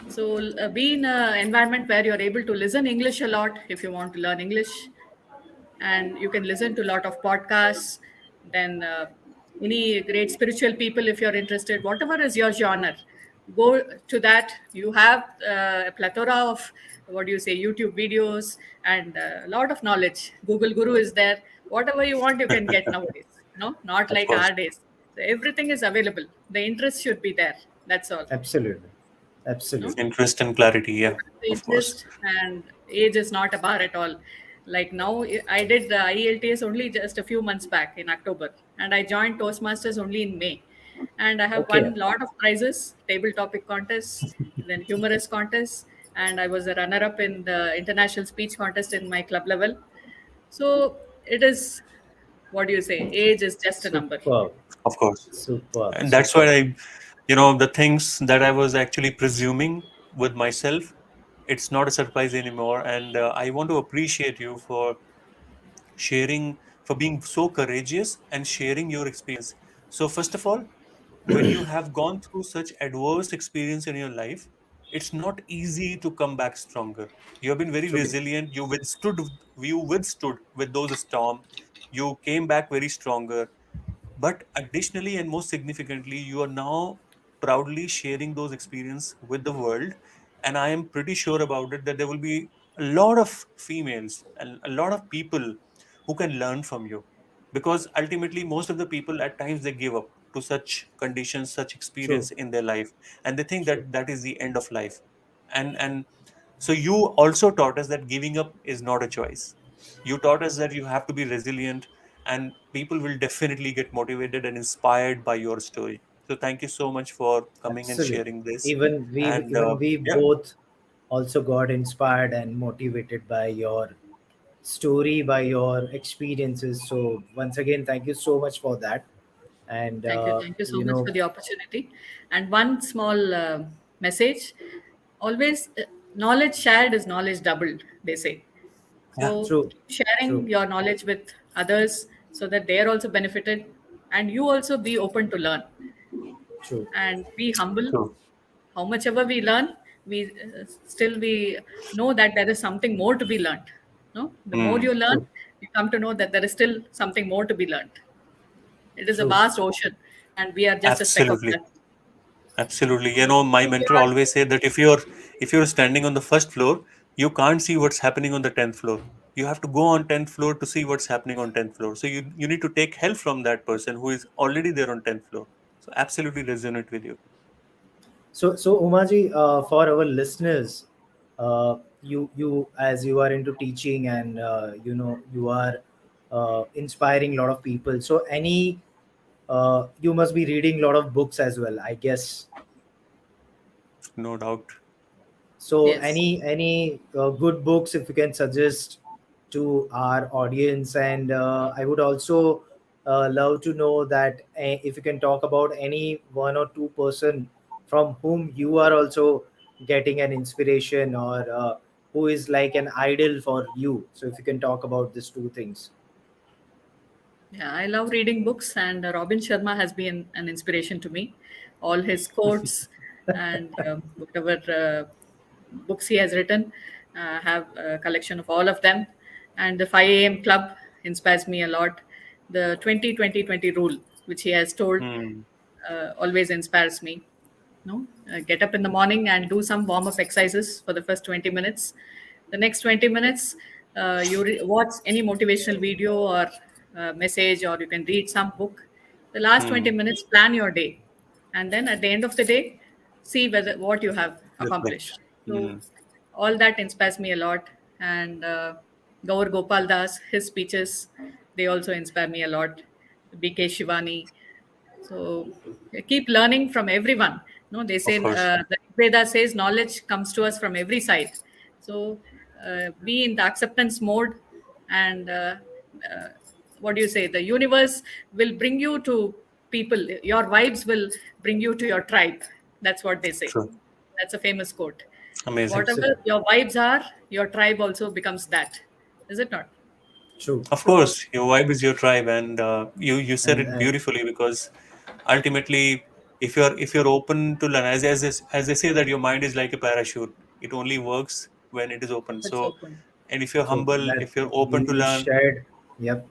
So be in an environment where you're able to listen English a lot if you want to learn English, and you can listen to a lot of podcasts. Then any great spiritual people if you're interested, whatever is your genre, go to that. You have a plethora of, what do you say, YouTube videos, and a lot of knowledge. Google Guru is there. Whatever you want you can get nowadays. No, not Of like course. our days. So everything is available. The interest should be there, that's all. Absolutely. No, Absolutely. Interest and clarity. Yeah. the Of course. interest, and age is not a bar at all. Like now, I did the IELTS only just a few months back in October, and I joined Toastmasters only in May. And I have Okay. won lot of prizes, table topic contests, then humorous contests, and I was a runner-up in the international speech contest in my club level. So it is, what do you say? Age is just a number. Superb. Of course. Superb. And that's why Superb. the things that I was actually presuming with myself, it's not a surprise anymore. And I want to appreciate you for sharing, for being so courageous and sharing your experience. So, first of all, when you have gone through such adverse experience in your life, it's not easy to come back stronger. You have been very True. resilient. You withstood with those storm. You came back very stronger. But additionally and most significantly, you are now proudly sharing those experience with the world. And I am pretty sure about it that there will be a lot of females and a lot of people who can learn from you. Because ultimately, most of the people at times they give up to such conditions, such True. experience in their life, and they think True. that that is the end of life. And so you also taught us that giving up is not a choice. You taught us that you have to be resilient, and people will definitely get motivated and inspired by your story. So thank you so much for coming and Absolutely. sharing this. Even And we yeah, both also got inspired and motivated by your story, by your experiences. So once again, thank you so much for that. And Thank you. Thank you so much for the opportunity. And one small message, always knowledge shared is knowledge doubled, they say. yeah, So true. keep sharing True. your knowledge with others so that they are also benefited, and you also be open to learn True. and be humble. true. How much ever we learn, we know that there is something more to be learned. No, the more Hmm. you learn, True. you come to know that there is still something more to be learned. It is a True. vast ocean, and we are just a speck of Absolutely. dust. Absolutely. My If you mentor are, always said that if you're standing on the first floor, you can't see what's happening on the 10th floor. You have to go on 10th floor to see what's happening on 10th floor. So you need to take help from that person who is already there on 10th floor. So absolutely resonate with you. So Umaji, for our listeners, you as you are into teaching, and you are inspiring a lot of people. So any you must be reading a lot of books as well, I guess. No doubt. So Yes. any good books if you can suggest to our audience, and I would also love to know that if you can talk about any one or two person from whom you are also getting an inspiration, or who is like an idol for you. So if you can talk about these two things. Yeah, I love reading books, and Robin Sharma has been an inspiration to me. All his quotes and whatever books he has written, have a collection of all of them. And the 5 a.m. Club inspires me a lot. The 20-20-20 rule, which he has told, Hmm. always inspires me. No, get up in the morning and do some warm up exercises for the first 20 minutes. The next 20 minutes, watch any motivational video or message, or you can read some book. The last 20 Hmm. minutes, plan your day. And then at the end of the day, see whether what you have Reflect. accomplished. So, Hmm. all that inspires me a lot. And Gaur Gopal Das, his speeches, they also inspire me a lot. BK Shivani, so keep learning from everyone. No, they say Of course. the Veda says knowledge comes to us from every side. So be in the acceptance mode, and uh, what do you say? The universe will bring you to people. Your vibes will bring you to your tribe. That's what they say. True. That's a famous quote. Amazing. Whatever Absolutely your vibes are, your tribe also becomes that. Is it not? true. Of course, your vibe is your tribe, and you said And it beautifully, because ultimately, if you're open to learn, as they say that your mind is like a parachute, it only works when it is open. It's So, open. and if you're so humble, that if you're open to we learn, shared. Yep.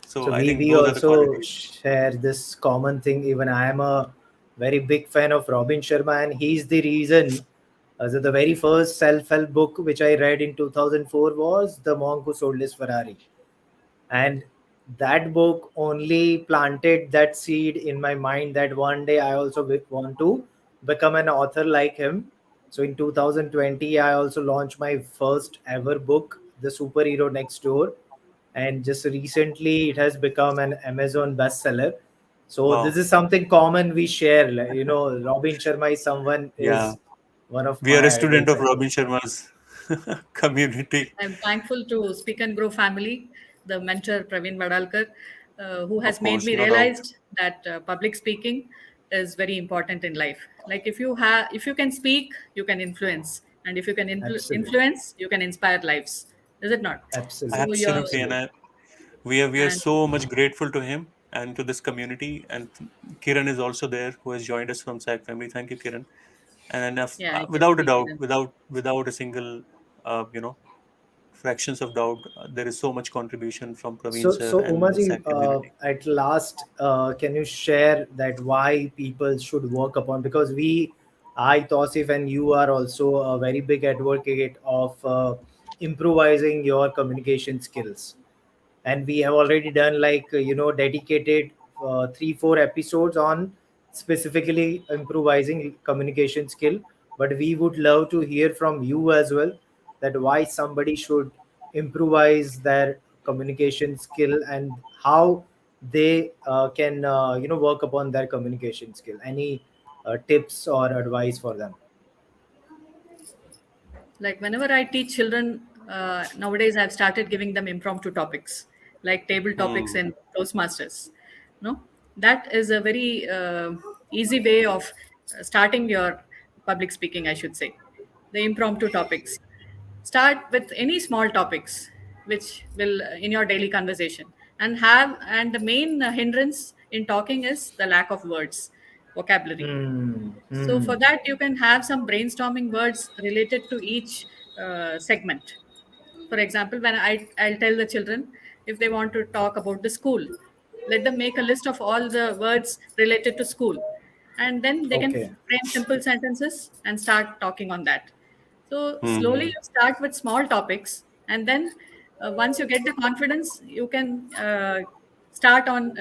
so So I think we those are the also qualities. share this common thing. Even I am a very big fan of Robin Sharma, and he's the reason. So the very first self-help book which I read in 2004 was The Monk Who Sold His Ferrari, and that book only planted that seed in my mind that one day I also want to become an author like him. So in 2020 I also launched my first ever book, The Superhero Next Door, and just recently it has become an Amazon bestseller. So this Wow. is something common we share, Robin Sharma is someone Yeah. is one of We are a my student idols of as well. Robin Sharma's community. I'm thankful to Speak and Grow family, the mentor Praveen Vadalkar, who has Of made course, me no doubt. realize that public speaking is very important in life. Like if you can speak, you can influence, and if you can Absolutely. influence, you can inspire lives. Is it not? So Absolutely. you're Absolutely. And Absolutely. we are and so much grateful to him and to this community. And Kiran is also there, who has joined us from SAC family. Thank you, Kiran. And yeah, I can without a see doubt, Kiran. without a single fractions of doubt, there is so much contribution from Praveen sir So and the Umaji, SAC community. at last, can you share that why people should work upon? Because I, Tausif, and you are also a very big advocate of improvising your communication skills, and we have already done dedicated 3-4 episodes on specifically improvising communication skill. But we would love to hear from you as well, that why somebody should improvise their communication skill, and how they can work upon their communication skill. Any tips or advice for them? Like whenever I teach children, nowadays I've started giving them impromptu topics, like table topics Hmm. in Toastmasters. No, that is a very easy way of starting your public speaking, I should say. The impromptu topics, start with any small topics which will in your daily conversation, and the main hindrance in talking is the lack of words, vocabulary. Hmm. So Hmm. for that, you can have some brainstorming words related to each segment. For example, I'll tell the children, if they want to talk about the school, let them make a list of all the words related to school, and then they can Okay. frame simple sentences and start talking on that. So slowly Hmm. you start with small topics, and then once you get the confidence, you can start on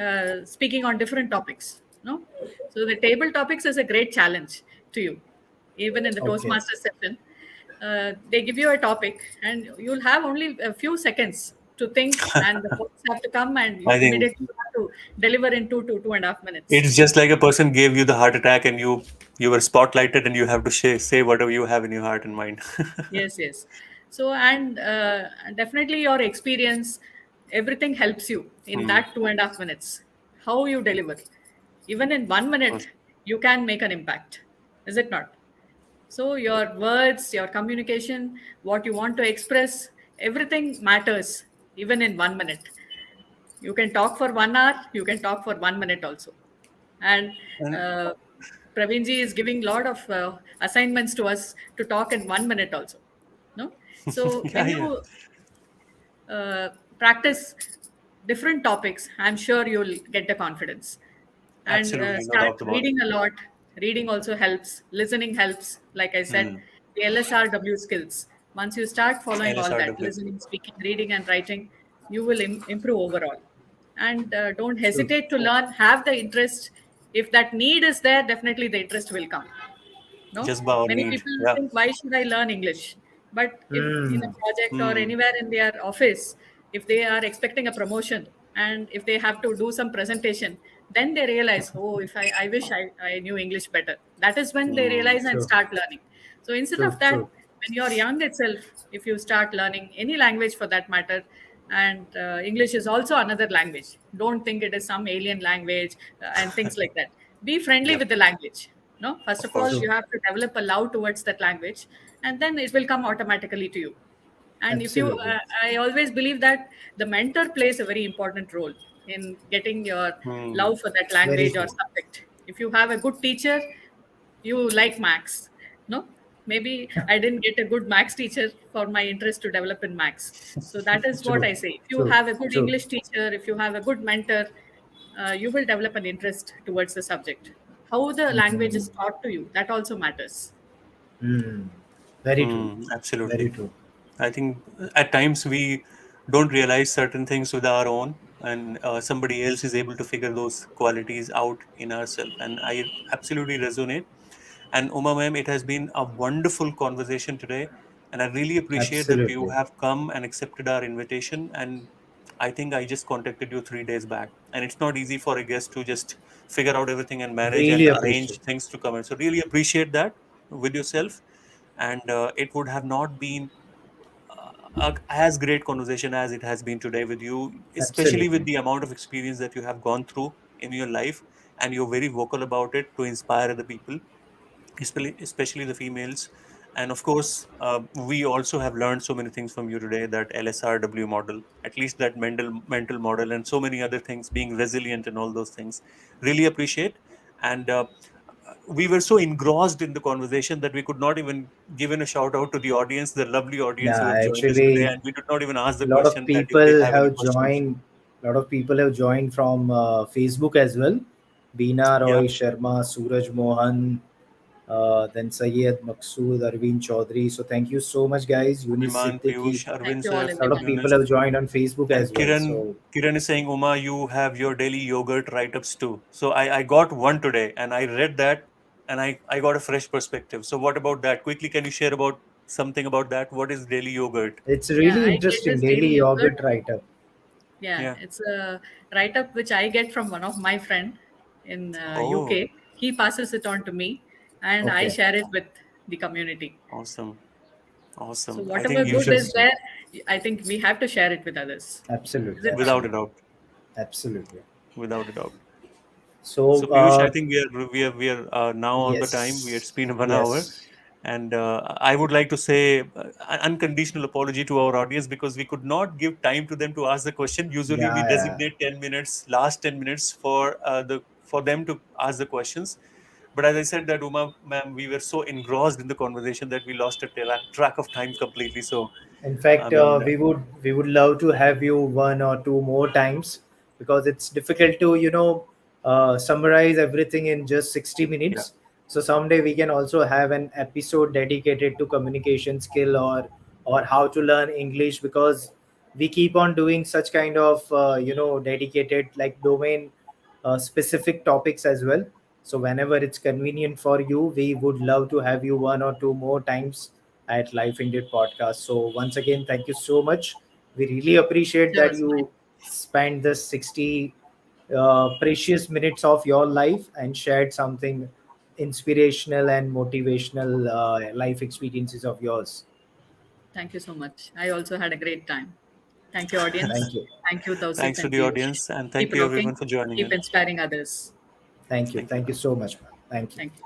speaking on different topics. No, so the table topics is a great challenge to you, even in the Okay. Toastmaster session. They give you a topic, and you'll have only a few seconds to think, and the points have to come, and I think immediately you have to deliver in 2 to 2.5 minutes. it's just like a person gave you the heart attack, and you were spotlighted, and you have to say whatever you have in your heart and mind. Yes, yes. So, and definitely your experience, everything helps you in Hmm. that 2.5 minutes. How you deliver, even in 1 minute, you can make an impact, is it not? So, your words, your communication, what you want to express, everything matters, even in 1 minute. You can talk for 1 hour, you can talk for 1 minute also. And And uh, Praveenji is giving a lot of assignments to us to talk in 1 minute also. No? So yeah, when yeah, you uh, practice different topics, I'm sure you'll get the confidence. And absolutely, no start doubt about it. reading a lot. Reading also helps. Listening helps. Like I said, Hmm. the LSRW skills. Once you start following all that, LSRW. listening, speaking, reading, and writing, you will improve overall. And don't True. hesitate to learn. Have the interest. If that need is there, definitely the interest will come. No, Just by our many need. people Yeah. think, why should I learn English? But if in a Hmm. project or Hmm. anywhere in their office, if they are expecting a promotion and if they have to do some presentation, then they realize, oh, if I wish I knew English better. That is when they Hmm. realize and True. start learning. So instead True. of that, True. when you're young itself, if you start learning any language for that matter, and English is also another language. Don't think it is some alien language and things like that. Be friendly Yep. with the language. No, first Of of all, course. True. you have to develop a love towards that language, and then it will come automatically to you. And if you, Absolutely. I always believe that the mentor plays a very important role in getting your Hmm. love for that Very language or true. subject. If you have a good teacher, you like Max. No, maybe I didn't get a good Max teacher for my interest to develop in Max. So that is what True. I say. If you True. have a good True. English teacher, if you have a good mentor, you will develop an interest towards the subject. How the language Hmm. is taught to you, that also matters. Hmm. Very true. Hmm. Very Absolutely. true. I think at times we don't realize certain things with our own, and somebody else is able to figure those qualities out in ourselves. And I absolutely resonate. And Uma ma'am, it has been a wonderful conversation today, and I really appreciate that you Absolutely. have come and accepted our invitation. And I think I just contacted you 3 days back, and it's not easy for a guest to just figure out everything and manage Really and appreciate. arrange things to come in. So really appreciate that with yourself, and it would have not been as great conversation as it has been today with you, especially with Absolutely. the amount of experience that you have gone through in your life, and you're very vocal about it to inspire other people, especially the females. And of course, we also have learned so many things from you today, that LSRW model, at least that mental model, and so many other things, being resilient and all those things. Really appreciate. And we were so engrossed in the conversation that we could not even give in a shout out to the audience, the lovely audience who Yeah, have joined us today, actually, and we did not even ask a the lot of question that if they people have any have questions. joined. A lot of people have joined from Facebook as well. Beena Yeah. Roy Sharma, Suraj Mohan, then Syed Maqsood, Arvind Chaudhary. So thank you so much, guys. Yunis Iman, Siddiqui. Piyush, Thank Arvind you all, sir, A lot of everyone. people Yunus. have joined on Facebook And as well. Kiran, So Kiran is saying, Uma, you have your daily yogurt write-ups too. So I got one today, and I read that, and I got a fresh perspective. So what about that? Quickly, can you share about something about that? What is daily yogurt? it's Yeah, really I get interesting. this daily Daily yogurt. yogurt write up. Yeah, Yeah. it's a write up which I get from one of my friend in Oh, UK. He passes it on to me, and I Okay. share it with the community. awesome. So Awesome. I whatever think you good should, is Interesting. there, I think we have to share it with others. Is Absolutely. it not? without a Absolutely. doubt, Absolutely. without a doubt. So So, Piyush, I think we are now on the time. It's yes. been 1 hour, Yes. and I would like to say an unconditional apology to our audience, because we could not give time to them to ask the question. Usually, we Yeah. Yeah. designate 10 minutes, last 10 minutes for them to ask the questions. But as I said, that Uma ma'am, we were so engrossed in the conversation that we lost a track of time completely. So In I fact, mean, we would love to have you one or two more times because it's difficult to summarize everything in just 60 yeah, minutes. So someday we can also have an episode dedicated to communication skill or how to learn English because we keep on doing such kind of dedicated like domain specific topics as well. So whenever it's convenient for you, we would love to have you one or two more times at Life Indeed podcast. So once again, thank you so much. We really appreciate Pleasure that was mine. you spent the 60 precious minutes of your life and shared something inspirational and motivational life experiences of yours. Thank you so much. I also had a great time. Thank you, audience. Thank you. Thank you, Tausif Thanks to and the Piyush. audience, and Keep thank you everyone rocking, for joining keep in. inspiring others. Thank you. Thank you. Thank you so much, man. Thank you. Thank you.